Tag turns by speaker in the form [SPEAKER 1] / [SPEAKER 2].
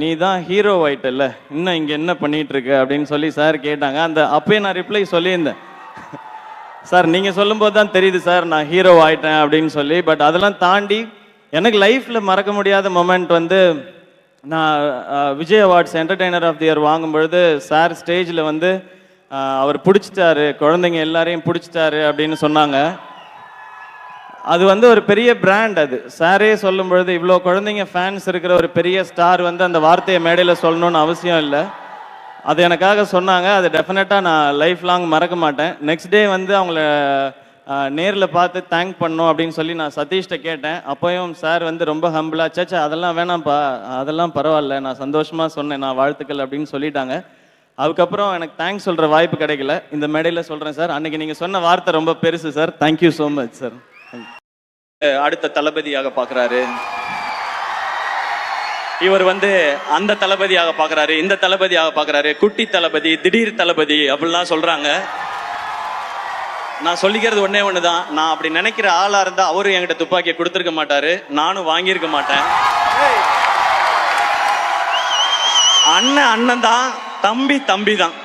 [SPEAKER 1] நீ தான் ஹீரோ ஆயிட்டல்ல, இன்னும் இங்கே என்ன பண்ணிட்டு இருக்க அப்படின்னு சொல்லி சார் கேட்டாங்க. அப்பயே நான் ரிப்ளை சொல்லியிருந்தேன். சார் நீங்கள் சொல்லும்போது தான் தெரியுது சார் நான் ஹீரோ ஆயிட்டேன் அப்படின்னு சொல்லி. பட் அதெல்லாம் தாண்டி எனக்கு லைஃப்பில் மறக்க முடியாத மொமெண்ட் வந்து நான் Vijay awards entertainer of the year வாங்கும்பொழுது சார் ஸ்டேஜில் வந்து அவர் பிடிச்சிட்டாரு, குழந்தைங்க எல்லாரையும் பிடிச்சிட்டாரு அப்படின்னு சொன்னாங்க. அது வந்து ஒரு பெரிய பிராண்ட். அது சாரே சொல்லும் பொழுது இவ்வளோ குழந்தைங்க ஃபேன்ஸ் இருக்கிற ஒரு பெரிய ஸ்டார் வந்து அந்த வார்த்தையை மேடையில் சொல்லணும்னு அவசியம் இல்லை. அது எனக்காக சொன்னாங்க. அது டெஃபினட்டாக நான் லைஃப் லாங் மறக்க மாட்டேன். நெக்ஸ்ட் டே வந்து அவங்கள நேரில் பார்த்து தேங்க் பண்ணோம் அப்படின்னு சொல்லி நான் சதீஷ்ட கேட்டேன். அப்போயும் சார் வந்து ரொம்ப ஹம்பிளாக, சேச்சா அதெல்லாம் வேணாம்ப்பா, அதெல்லாம் பரவாயில்ல, நான் சந்தோஷமாக சொன்னேன், நான் வாழ்த்துக்கள் அப்படின்னு சொல்லிட்டாங்க. அதுக்கப்புறம் எனக்கு தேங்க்ஸ் சொல்கிற வாய்ப்பு கிடைக்கல. இந்த மேடையில் சொல்கிறேன் சார், அன்றைக்கி நீங்கள் சொன்ன வார்த்தை ரொம்ப பெருசு sir. Thank you so much sir.
[SPEAKER 2] அடுத்த தளபதியாக பார்க்குறாரு, இவர் வந்து அந்த தளபதியாக பார்க்குறாரு, இந்த தளபதியாக பார்க்குறாரு, குட்டி தளபதி, திடீர் தளபதி அப்படிலாம் சொல்கிறாங்க. நான் சொல்லிக்கிறது ஒன்றே ஒன்று தான், நான் அப்படி நினைக்கிற ஆளாக இருந்தால் அவரும் என்கிட்ட துப்பாக்கியை கொடுத்துருக்க மாட்டார், நானும் வாங்கியிருக்க மாட்டேன். அண்ணன் அண்ணன் தான், தம்பி தம்பி தான்.